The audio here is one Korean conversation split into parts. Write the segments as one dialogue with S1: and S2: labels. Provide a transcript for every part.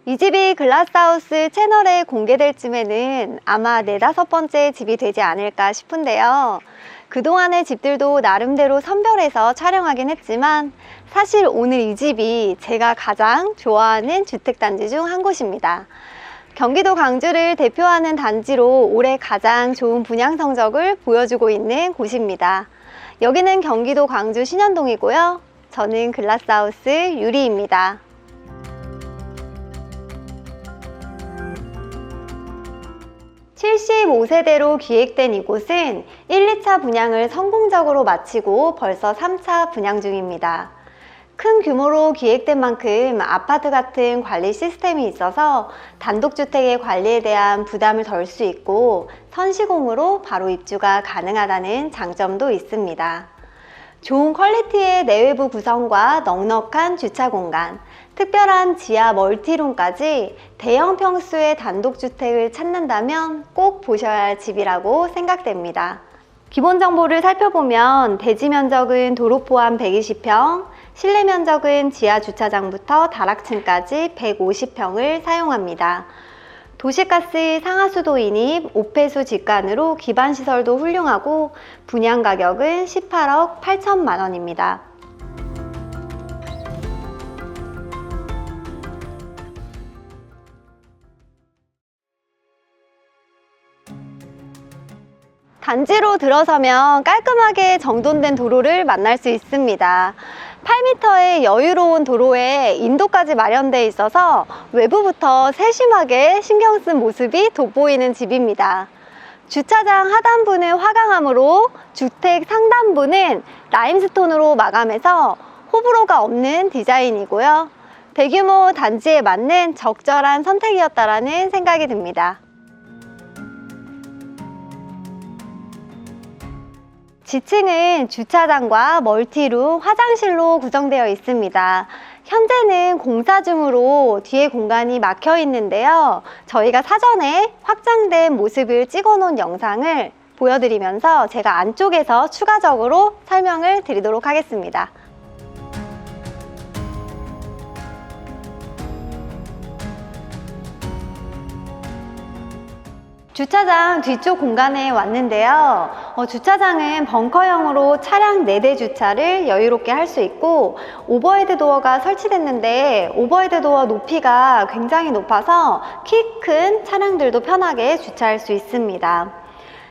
S1: 이 집이 글라스하우스 채널에 공개될 쯤에는 아마 4~5번째 집이 되지 않을까 싶은데요. 그동안의 집들도 나름대로 선별해서 촬영하긴 했지만 사실 오늘 이 집이 제가 가장 좋아하는 주택단지 중 한 곳입니다. 경기도 광주를 대표하는 단지로 올해 가장 좋은 분양 성적을 보여주고 있는 곳입니다. 여기는 경기도 광주 신현동이고요. 저는 글라스하우스 유리입니다. (75세대로) 기획된 이곳은 1, 2차 분양을 성공적으로 마치고 벌써 3차 분양 중입니다. 큰 규모로 기획된 만큼 아파트 같은 관리 시스템이 있어서 단독주택의 관리에 대한 부담을 덜 수 있고 선시공으로 바로 입주가 가능하다는 장점도 있습니다. 좋은 퀄리티의 내외부 구성과 넉넉한 주차 공간, 특별한 지하 멀티룸까지 대형 평수의 단독주택을 찾는다면 꼭 보셔야 할 집이라고 생각됩니다. 기본 정보를 살펴보면 대지 면적은 도로 포함 120평, 실내 면적은 지하 주차장부터 다락층까지 150평을 사용합니다. 도시가스 상하수도 인입 5폐수 직관으로 기반시설도 훌륭하고 분양 가격은 18억 8천만 원입니다. 단지로 들어서면 깔끔하게 정돈된 도로를 만날 수 있습니다. 8m의 여유로운 도로에 인도까지 마련되어 있어서 외부부터 세심하게 신경 쓴 모습이 돋보이는 집입니다. 주차장 하단부는 화강암으로 주택 상단부는 라임스톤으로 마감해서 호불호가 없는 디자인이고요. 대규모 단지에 맞는 적절한 선택이었다라는 생각이 듭니다. 지층은 주차장과 멀티룸, 화장실로 구성되어 있습니다. 현재는 공사 중으로 뒤에 공간이 막혀 있는데요. 저희가 사전에 확장된 모습을 찍어 놓은 영상을 보여드리면서 제가 안쪽에서 추가적으로 설명을 드리도록 하겠습니다. 주차장 뒤쪽 공간에 왔는데요. 주차장은 벙커형으로 차량 4대 주차를 여유롭게 할 수 있고 오버헤드 도어가 설치됐는데 오버헤드 도어 높이가 굉장히 높아서 키 큰 차량들도 편하게 주차할 수 있습니다.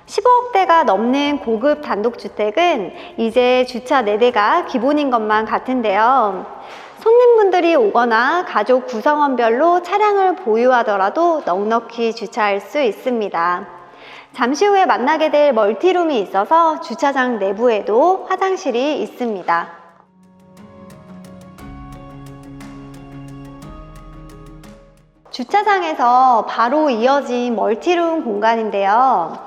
S1: 15억대가 넘는 고급 단독주택은 이제 주차 4대가 기본인 것만 같은데요. 손님분들이 오거나 가족 구성원별로 차량을 보유하더라도 넉넉히 주차할 수 있습니다. 잠시 후에 만나게 될 멀티룸이 있어서 주차장 내부에도 화장실이 있습니다. 주차장에서 바로 이어진 멀티룸 공간인데요.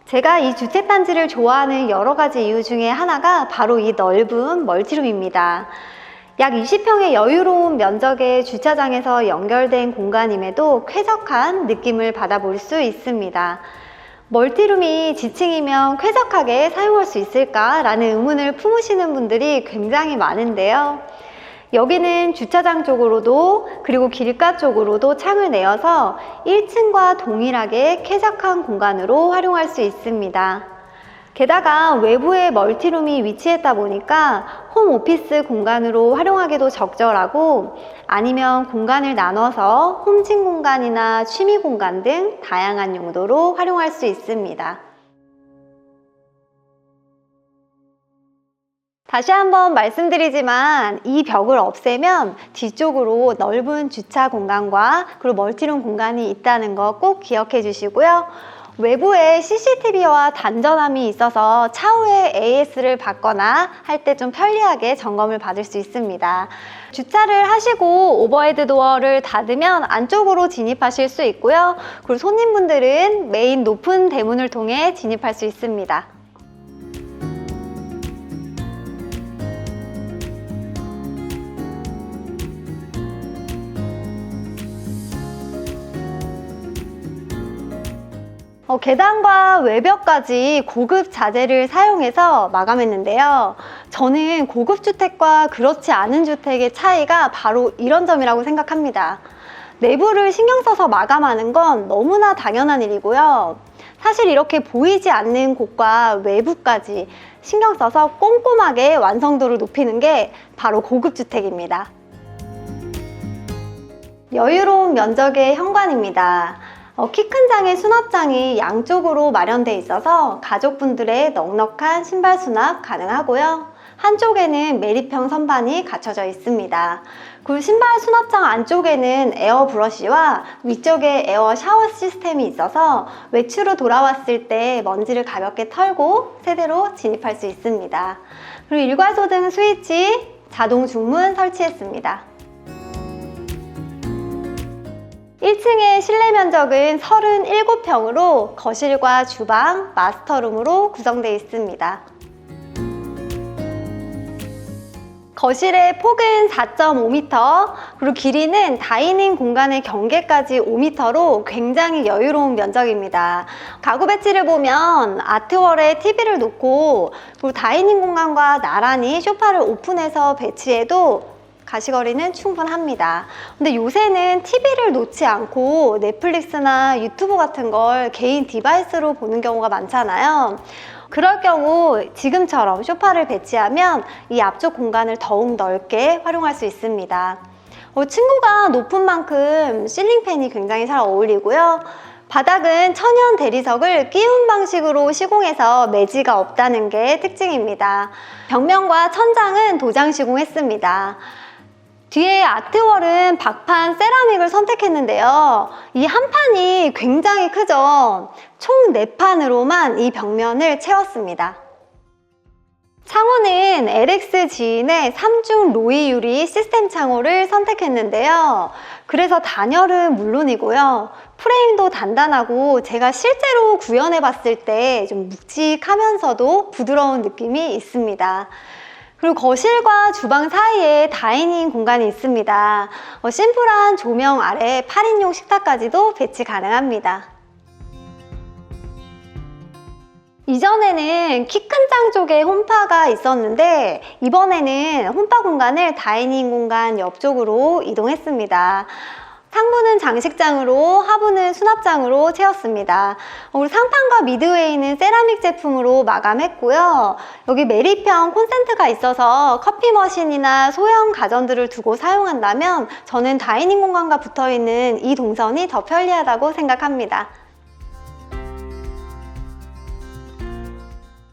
S1: 제가 이 주택단지를 좋아하는 여러 가지 이유 중에 하나가 바로 이 넓은 멀티룸입니다. 약 20평의 여유로운 면적의 주차장에서 연결된 공간임에도 쾌적한 느낌을 받아볼 수 있습니다. 멀티룸이 지층이면 쾌적하게 사용할 수 있을까라는 의문을 품으시는 분들이 굉장히 많은데요. 여기는 주차장 쪽으로도 그리고 길가 쪽으로도 창을 내어서 1층과 동일하게 쾌적한 공간으로 활용할 수 있습니다. 게다가 외부에 멀티룸이 위치했다 보니까 홈오피스 공간으로 활용하기도 적절하고 아니면 공간을 나눠서 홈짐 공간이나 취미 공간 등 다양한 용도로 활용할 수 있습니다. 다시 한번 말씀드리지만 이 벽을 없애면 뒤쪽으로 넓은 주차 공간과 그리고 멀티룸 공간이 있다는 거 꼭 기억해 주시고요. 외부에 CCTV와 단전함이 있어서 차후에 AS를 받거나 할 때 좀 편리하게 점검을 받을 수 있습니다. 주차를 하시고 오버헤드 도어를 닫으면 안쪽으로 진입하실 수 있고요. 그리고 손님분들은 메인 높은 대문을 통해 진입할 수 있습니다. 계단과 외벽까지 고급 자재를 사용해서 마감했는데요. 저는 고급 주택과 그렇지 않은 주택의 차이가 바로 이런 점이라고 생각합니다. 내부를 신경 써서 마감하는 건 너무나 당연한 일이고요. 사실 이렇게 보이지 않는 곳과 외부까지 신경 써서 꼼꼼하게 완성도를 높이는 게 바로 고급주택입니다. 여유로운 면적의 현관입니다. 키 큰 장의 수납장이 양쪽으로 마련되어 있어서 가족분들의 넉넉한 신발 수납 가능하고요. 한쪽에는 매립형 선반이 갖춰져 있습니다. 그리고 신발 수납장 안쪽에는 에어 브러쉬와 위쪽에 에어 샤워 시스템이 있어서 외출로 돌아왔을 때 먼지를 가볍게 털고 세대로 진입할 수 있습니다. 그리고 일괄소등 스위치, 자동 중문 설치했습니다. 1층의 실내 면적은 37평으로 거실과 주방, 마스터룸으로 구성되어 있습니다. 거실의 폭은 4.5m, 그리고 길이는 다이닝 공간의 경계까지 5m로 굉장히 여유로운 면적입니다. 가구 배치를 보면 아트월에 TV를 놓고 그리고 다이닝 공간과 나란히 소파를 오픈해서 배치해도 가시거리는 충분합니다. 근데 요새는 TV를 놓지 않고 넷플릭스나 유튜브 같은 걸 개인 디바이스로 보는 경우가 많잖아요. 그럴 경우 지금처럼 소파를 배치하면 이 앞쪽 공간을 더욱 넓게 활용할 수 있습니다. 층고가 높은 만큼 실링팬이 굉장히 잘 어울리고요. 바닥은 천연 대리석을 끼운 방식으로 시공해서 매지가 없다는 게 특징입니다. 벽면과 천장은 도장 시공했습니다. 뒤에 아트월은 박판 세라믹을 선택했는데요. 이 한 판이 굉장히 크죠. 총 4판으로만 이 벽면을 채웠습니다. 창호는 LX 지인의 3중 로이 유리 시스템 창호를 선택했는데요. 그래서 단열은 물론이고요. 프레임도 단단하고 제가 실제로 구현해 봤을 때 좀 묵직하면서도 부드러운 느낌이 있습니다. 그리고 거실과 주방 사이에 다이닝 공간이 있습니다. 심플한 조명 아래 8인용 식탁까지도 배치 가능합니다. 이전에는 키 큰 장 쪽에 홈파가 있었는데 이번에는 홈파 공간을 다이닝 공간 옆쪽으로 이동했습니다. 상부는 장식장으로, 하부는 수납장으로 채웠습니다. 우리 상판과 미드웨이는 세라믹 제품으로 마감했고요. 여기 매립형 콘센트가 있어서 커피 머신이나 소형 가전들을 두고 사용한다면 저는 다이닝 공간과 붙어있는 이 동선이 더 편리하다고 생각합니다.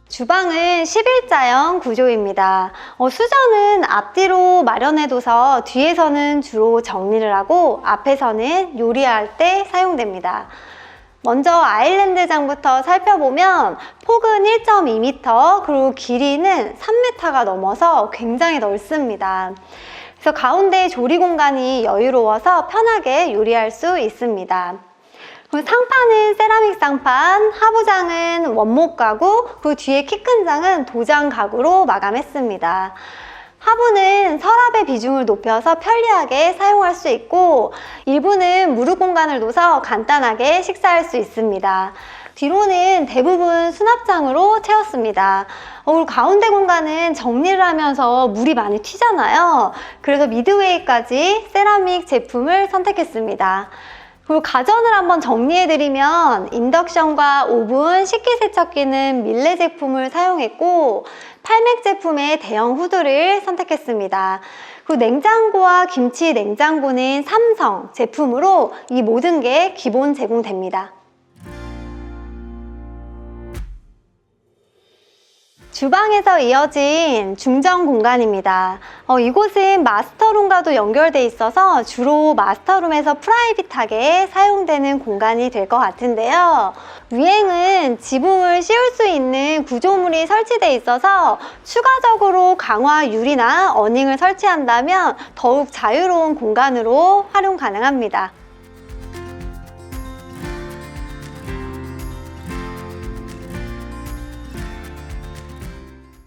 S1: 주방은 11자형 구조입니다. 수전은 앞뒤로 마련해둬서 뒤에서는 주로 정리를 하고 앞에서는 요리할 때 사용됩니다. 먼저 아일랜드장부터 살펴보면 폭은 1.2m, 그리고 길이는 3m가 넘어서 굉장히 넓습니다. 그래서 가운데 조리 공간이 여유로워서 편하게 요리할 수 있습니다. 상판은 세라믹 상판, 하부장은 원목 가구, 그리고 뒤에 키 큰 장은 도장 가구로 마감했습니다. 하부는 서랍의 비중을 높여서 편리하게 사용할 수 있고 일부는 무릎 공간을 둬서 간단하게 식사할 수 있습니다. 뒤로는 대부분 수납장으로 채웠습니다. 그리고 가운데 공간은 정리를 하면서 물이 많이 튀잖아요. 그래서 미드웨이까지 세라믹 제품을 선택했습니다. 그리고 가전을 한번 정리해드리면 인덕션과 오븐, 식기세척기는 밀레 제품을 사용했고 8맥 제품의 대형 후드를 선택했습니다. 그리고 냉장고와 김치 냉장고는 삼성 제품으로 이 모든 게 기본 제공됩니다. 주방에서 이어진 중정 공간입니다. 이곳은 마스터룸과도 연결돼 있어서 주로 마스터룸에서 프라이빗하게 사용되는 공간이 될 것 같은데요. 위행은 지붕을 씌울 수 있는 구조물이 설치돼 있어서 추가적으로 강화 유리나 어닝을 설치한다면 더욱 자유로운 공간으로 활용 가능합니다.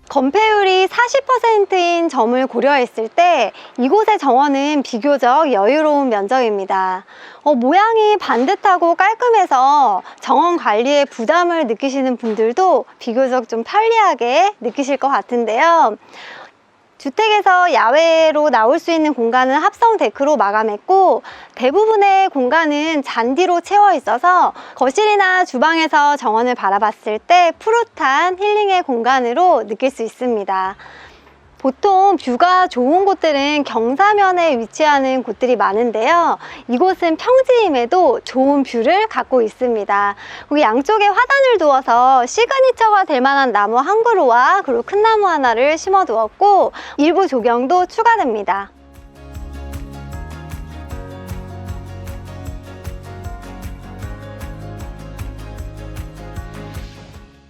S1: 건폐율이 40%인 점을 고려했을 때 이곳의 정원은 비교적 여유로운 면적입니다. 모양이 반듯하고 깔끔해서 정원 관리에 부담을 느끼시는 분들도 비교적 좀 편리하게 느끼실 것 같은데요. 주택에서 야외로 나올 수 있는 공간은 합성 데크로 마감했고, 대부분의 공간은 잔디로 채워 있어서 거실이나 주방에서 정원을 바라봤을 때 푸릇한 힐링의 공간으로 느낄 수 있습니다. 보통 뷰가 좋은 곳들은 경사면에 위치하는 곳들이 많은데요. 이곳은 평지임에도 좋은 뷰를 갖고 있습니다. 여기 양쪽에 화단을 두어서 시그니처가 될 만한 나무 한 그루와 그리고 큰 나무 하나를 심어 두었고, 일부 조경도 추가됩니다.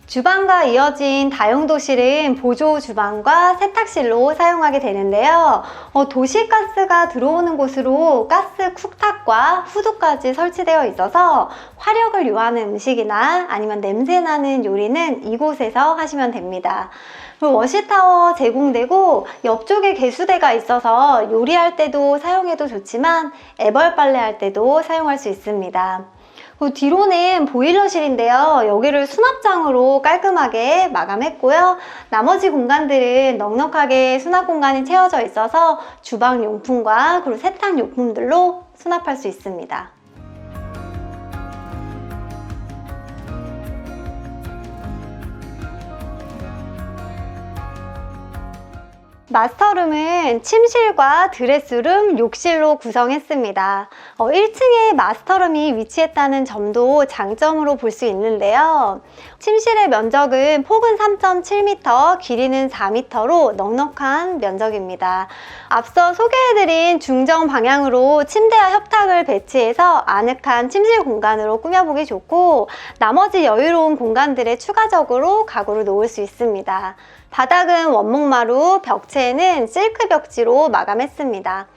S1: 주방과 이어진 다용도실은 보조 주방과 세탁실로 사용하게 되는데요. 도시가스가 들어오는 곳으로 가스 쿡탑과 후드까지 설치되어 있어서 화력을 요하는 음식이나 아니면 냄새나는 요리는 이곳에서 하시면 됩니다. 그리고 워시타워 제공되고 옆쪽에 개수대가 있어서 요리할 때도 사용해도 좋지만 애벌 빨래할 때도 사용할 수 있습니다. 뒤로는 보일러실인데요. 여기를 수납장으로 깔끔하게 마감했고요. 나머지 공간들은 넉넉하게 수납 공간이 채워져 있어서 주방 용품과 그리고 세탁 용품들로 수납할 수 있습니다. 마스터룸은 침실과 드레스룸, 욕실로 구성했습니다. 1층에 마스터룸이 위치했다는 점도 장점으로 볼 수 있는데요. 침실의 면적은 폭은 3.7m, 길이는 4m로 넉넉한 면적입니다. 앞서 소개해드린 중정 방향으로 침대와 협탁을 배치해서 아늑한 침실 공간으로 꾸며보기 좋고, 나머지 여유로운 공간들에 추가적으로 가구를 놓을 수 있습니다. 바닥은 원목마루, 벽체는 실크 벽지로 마감했습니다.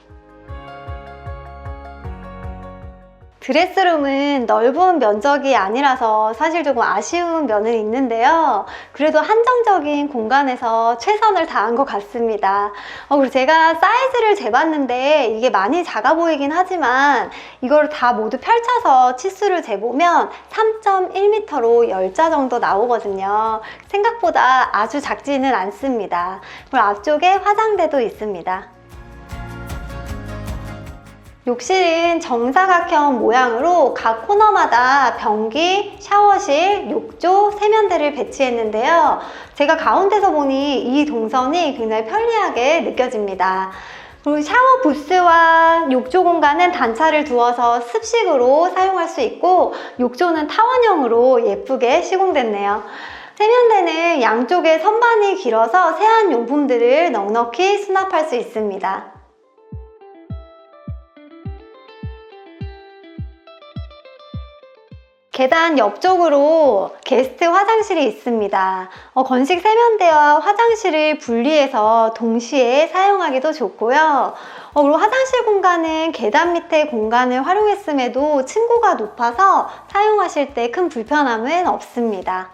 S1: 드레스룸은 넓은 면적이 아니라서 사실 조금 아쉬운 면은 있는데요. 그래도 한정적인 공간에서 최선을 다한 것 같습니다. 그리고 제가 사이즈를 재봤는데 이게 많이 작아 보이긴 하지만 이걸 다 모두 펼쳐서 치수를 재보면 3.1m로 10자 정도 나오거든요. 생각보다 아주 작지는 않습니다. 그리고 앞쪽에 화장대도 있습니다. 욕실은 정사각형 모양으로 각 코너마다 변기, 샤워실, 욕조, 세면대를 배치했는데요. 제가 가운데서 보니 이 동선이 굉장히 편리하게 느껴집니다. 그리고 샤워 부스와 욕조 공간은 단차를 두어서 습식으로 사용할 수 있고, 욕조는 타원형으로 예쁘게 시공됐네요. 세면대는 양쪽에 선반이 길어서 세안 용품들을 넉넉히 수납할 수 있습니다. 계단 옆쪽으로 게스트 화장실이 있습니다. 건식 세면대와 화장실을 분리해서 동시에 사용하기도 좋고요. 그리고 화장실 공간은 계단 밑에 공간을 활용했음에도 층고가 높아서 사용하실 때 큰 불편함은 없습니다.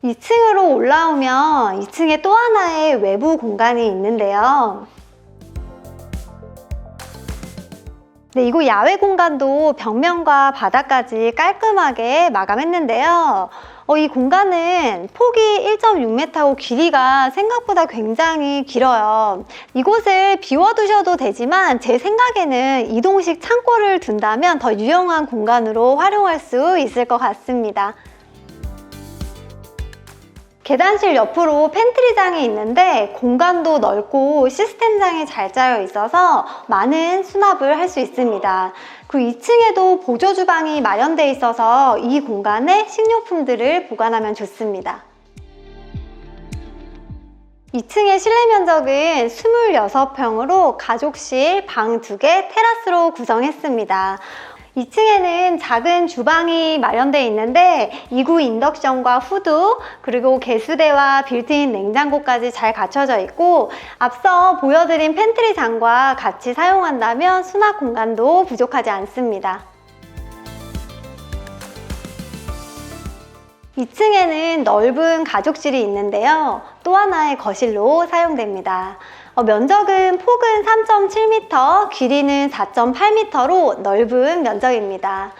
S1: 이 2층으로 올라오면 2층에 또 하나의 외부 공간이 있는데요. 이곳 야외 공간도 벽면과 바닥까지 깔끔하게 마감했는데요. 이 공간은 폭이 1.6m고 길이가 생각보다 굉장히 길어요. 이곳을 비워두셔도 되지만 제 생각에는 이동식 창고를 둔다면 더 유용한 공간으로 활용할 수 있을 것 같습니다. 계단실 옆으로 팬트리장이 있는데 공간도 넓고 시스템장이 잘 짜여 있어서 많은 수납을 할 수 있습니다. 그리고 2층에도 보조 주방이 마련되어 있어서 이 공간에 식료품들을 보관하면 좋습니다. 2층의 실내 면적은 26평으로 가족실, 방 2개, 테라스로 구성했습니다. 2층에는 작은 주방이 마련되어 있는데 2구 인덕션과 후드, 그리고 개수대와 빌트인 냉장고까지 잘 갖춰져 있고, 앞서 보여드린 팬트리장과 같이 사용한다면 수납 공간도 부족하지 않습니다. 2층에는 넓은 가족실이 있는데요. 또 하나의 거실로 사용됩니다. 면적은 폭은 3.7m, 길이는 4.8m로 넓은 면적입니다.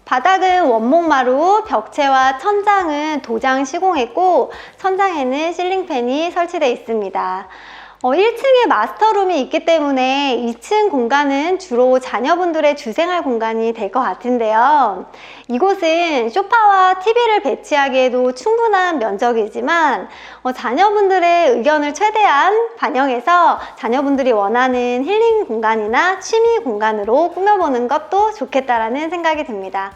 S1: 바닥은 원목마루, 벽체와 천장은 도장 시공했고 천장에는 실링팬이 설치되어 있습니다. 1층에 마스터룸이 있기 때문에 2층 공간은 주로 자녀분들의 주생활 공간이 될 것 같은데요. 이곳은 소파와 TV를 배치하기에도 충분한 면적이지만 자녀분들의 의견을 최대한 반영해서 자녀분들이 원하는 힐링 공간이나 취미 공간으로 꾸며보는 것도 좋겠다라는 생각이 듭니다.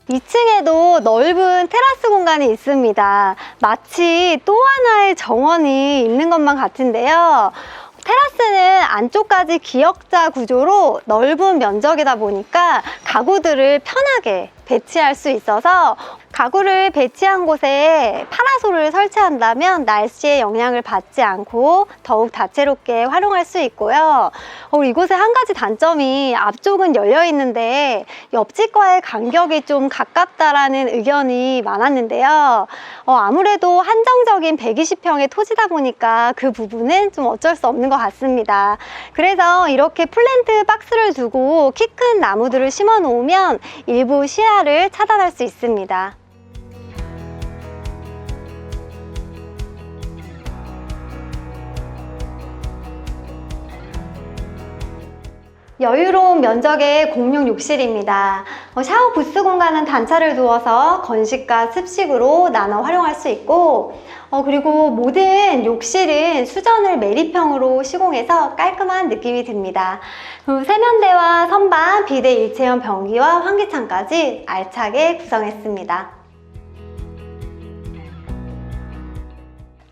S1: 2층에도 넓은 테라스 공간이 있습니다. 마치 또 하나의 정원이 있는 것만 같은데요. 테라스는 안쪽까지 기역자 구조로 넓은 면적이다 보니까 가구들을 편하게 배치할 수 있어서 가구를 배치한 곳에 파라솔을 설치한다면 날씨의 영향을 받지 않고 더욱 다채롭게 활용할 수 있고요. 이곳의 한 가지 단점이 앞쪽은 열려 있는데 옆집과의 간격이 좀 가깝다라는 의견이 많았는데요. 아무래도 한정적인 120평의 토지다 보니까 그 부분은 좀 어쩔 수 없는 것 같습니다. 그래서 이렇게 플랜트 박스를 두고 키 큰 나무들을 심어 놓으면 일부 시야를 차단할 수 있습니다. 여유로운 면적의 공용 욕실입니다. 샤워 부스 공간은 단차를 두어서 건식과 습식으로 나눠 활용할 수 있고 그리고 모든 욕실은 수전을 매립형으로 시공해서 깔끔한 느낌이 듭니다. 그리고 세면대와 선반, 비데 일체형 변기와 환기창까지 알차게 구성했습니다.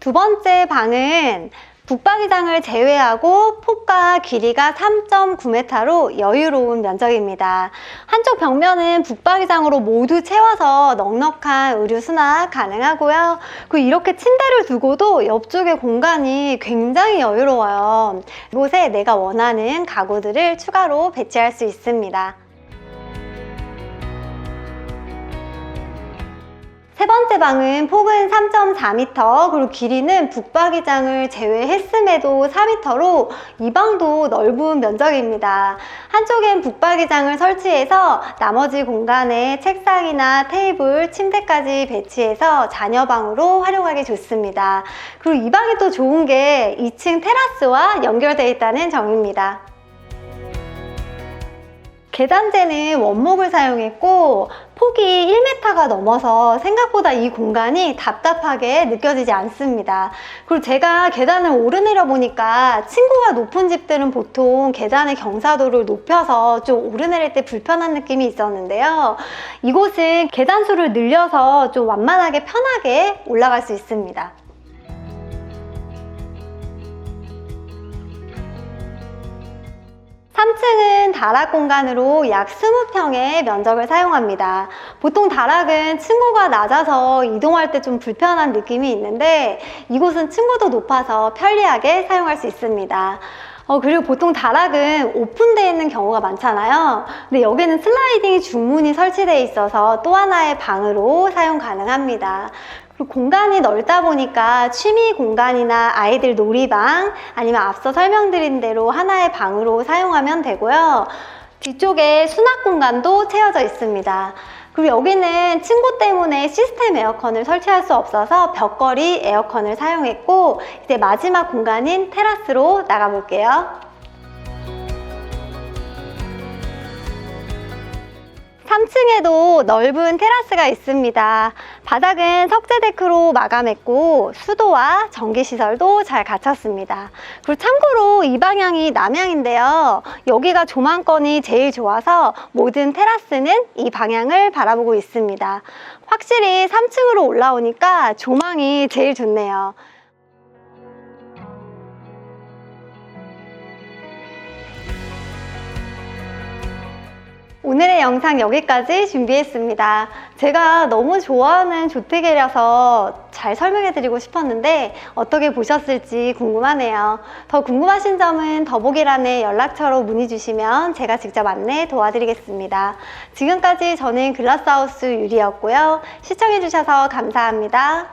S1: 두 번째 방은 북박이장을 제외하고 폭과 길이가 3.9m로 여유로운 면적입니다. 한쪽 벽면은 북박이장으로 모두 채워서 넉넉한 의류 수납 가능하고요. 그리고 이렇게 침대를 두고도 옆쪽의 공간이 굉장히 여유로워요. 이곳에 내가 원하는 가구들을 추가로 배치할 수 있습니다. 세 번째 방은 폭은 3.4m, 그리고 길이는 북박이장을 제외했음에도 4m로 이 방도 넓은 면적입니다. 한쪽엔 북박이장을 설치해서 나머지 공간에 책상이나 테이블, 침대까지 배치해서 자녀방으로 활용하기 좋습니다. 그리고 이 방이 또 좋은 게 2층 테라스와 연결되어 있다는 점입니다. 계단재는 원목을 사용했고 폭이 1m가 넘어서 생각보다 이 공간이 답답하게 느껴지지 않습니다. 그리고 제가 계단을 오르내려 보니까 층고가 높은 집들은 보통 계단의 경사도를 높여서 좀 오르내릴 때 불편한 느낌이 있었는데요. 이곳은 계단수를 늘려서 좀 완만하게 편하게 올라갈 수 있습니다. 3층은 다락 공간으로 약 20평의 면적을 사용합니다. 보통 다락은 층고가 낮아서 이동할 때 좀 불편한 느낌이 있는데 이곳은 층고도 높아서 편리하게 사용할 수 있습니다. 그리고 보통 다락은 오픈되어 있는 경우가 많잖아요. 근데 여기는 슬라이딩 중문이 설치되어 있어서 또 하나의 방으로 사용 가능합니다. 그리고 공간이 넓다 보니까 취미 공간이나 아이들 놀이방 아니면 앞서 설명드린 대로 하나의 방으로 사용하면 되고요. 뒤쪽에 수납 공간도 채워져 있습니다. 그리고 여기는 층고 때문에 시스템 에어컨을 설치할 수 없어서 벽걸이 에어컨을 사용했고 이제 마지막 공간인 테라스로 나가 볼게요. 3층에도 넓은 테라스가 있습니다. 바닥은 석재 데크로 마감했고 수도와 전기시설도 잘 갖췄습니다. 그리고 참고로 이 방향이 남향인데요. 여기가 조망권이 제일 좋아서 모든 테라스는 이 방향을 바라보고 있습니다. 확실히 3층으로 올라오니까 조망이 제일 좋네요. 오늘의 영상 여기까지 준비했습니다. 제가 너무 좋아하는 조특이라서 잘 설명해 드리고 싶었는데 어떻게 보셨을지 궁금하네요. 더 궁금하신 점은 더보기란에 연락처로 문의 주시면 제가 직접 안내 도와드리겠습니다. 지금까지 저는 글라스하우스 유리였고요. 시청해 주셔서 감사합니다.